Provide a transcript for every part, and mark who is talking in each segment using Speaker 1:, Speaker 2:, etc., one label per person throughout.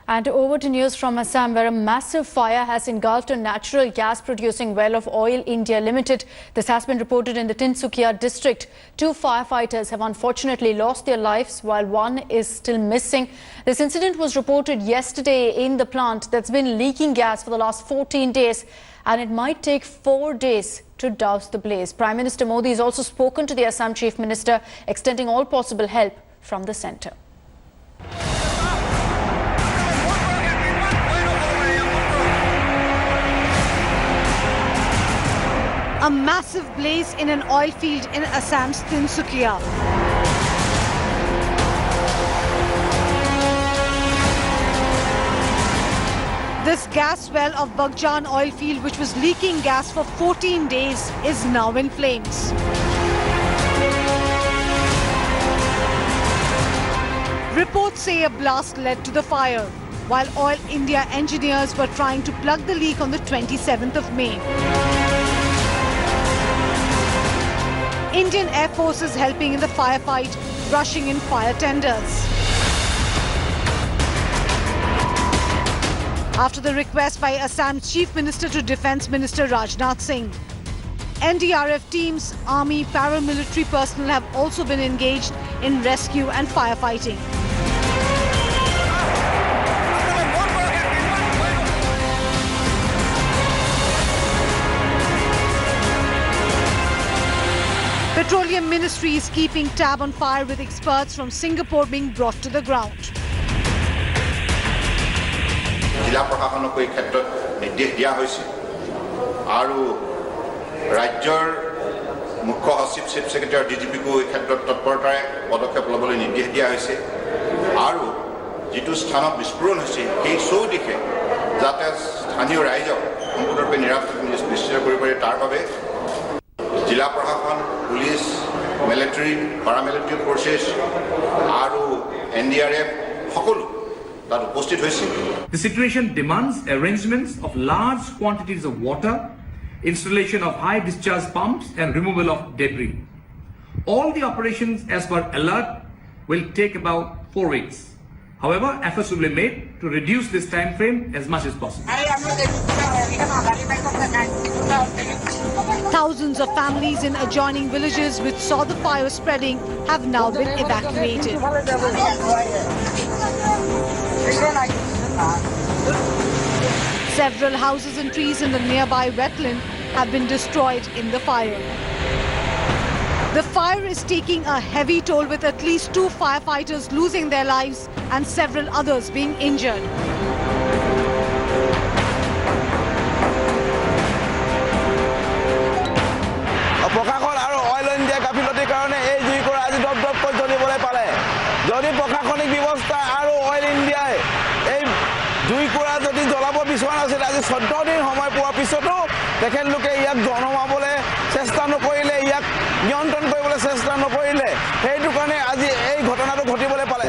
Speaker 1: And over to news from Assam, where a massive fire has engulfed a natural gas producing well of Oil India Limited. This has been reported in the Tinsukia district. 2 firefighters have unfortunately lost their lives while one is still missing. This incident was reported yesterday in the plant that's been leaking gas for the last 14 days, and it might take 4 days to douse the blaze. Prime Minister Modi has also spoken to the Assam Chief Minister, extending all possible help from the centre.
Speaker 2: A massive blaze in an oil field in Assam's Tinsukia. This gas well of Bagjan oil field, which was leaking gas for 14 days, is now in flames. Reports say a blast led to the fire, while Oil India engineers were trying to plug the leak on the 27th of May. Indian Air Force is helping in the firefight, rushing in fire tenders. After the request by Assam's Chief Minister to Defence Minister Rajnath Singh, NDRF teams, army, paramilitary personnel have also been engaged in rescue and firefighting. Petroleum Ministry is keeping tab on fire with experts from Singapore being brought to the ground.
Speaker 3: জিলা প্ৰশাসনক এই ক্ষেত্ৰত নিৰ্দেশ দিয়া হৈছে আৰু ৰাজ্যৰ মুখ্য সচিব চিফ সেক্ৰেটাৰী ডিজিপিকো এই ক্ষেত্ৰত তৎপৰতাৰে পদক্ষেপ ল'বলৈ নিৰ্দেশ দিয়া হৈছে আৰু যিটো স্থানত বিস্ফোৰণ হৈছে সেই চৌদিশে যাতে স্থানীয় ৰাইজক সম্পূৰ্ণৰূপে নিৰাপত্তা নিশ্চিত কৰিব পাৰে তাৰ বাবে জিলা প্ৰশাসন পুলিচ মিলিটাৰী পাৰামিলিটাৰী ফৰ্চেছ আৰু NDRF সকলো তাত উপস্থিত হৈছে।
Speaker 4: The situation demands arrangements of large quantities of water, installation of high discharge pumps and removal of debris. All the operations as per alert will take about 4 weeks. However, efforts will be made to reduce this time frame as much as possible.
Speaker 2: Thousands of families in adjoining villages which saw the fire spreading have now been evacuated. Several houses and trees in the nearby wetland have been destroyed in the fire. The fire is taking a heavy toll, with at least 2 firefighters losing their lives and several others being injured.
Speaker 5: প্ৰশাসন আৰু oil India গাফিলতিৰ কাৰণে এই জুইকুৰা আজি দপদপকৈ জ্বলিবলৈ পালে। যদি প্ৰশাসনিক ব্যৱস্থা আৰু অইল ইণ্ডিয়াই এই জুইকুৰা যদি জ্বলাব বিচৰা নাছিল, আজি 14 দিন সময় পোৱাৰ পিছতো তেখেতলোকে ইয়াক জনমাবলৈ চেষ্টা নকৰিলে, ইয়াক নিয়ন্ত্ৰণ কৰিবলৈ চেষ্টা নকৰিলে, সেইটো কাৰণে আজি এই ঘটনাটো ঘটিবলৈ পালে।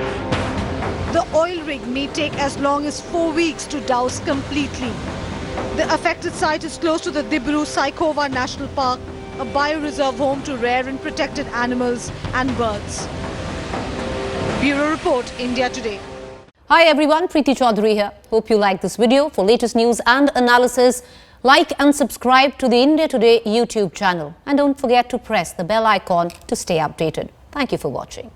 Speaker 2: The oil rig may take as long as 4 weeks to douse completely. The affected site is close to the Dibru-Saikhowa National Park, a bioreserve home to rare and protected animals and birds. Bureau Report, India Today.
Speaker 6: Hi everyone, Preeti Chaudhary here. Hope you like this video. For latest news and analysis, like and subscribe to the India Today YouTube channel. And don't forget to press the bell icon to stay updated. Thank you for watching.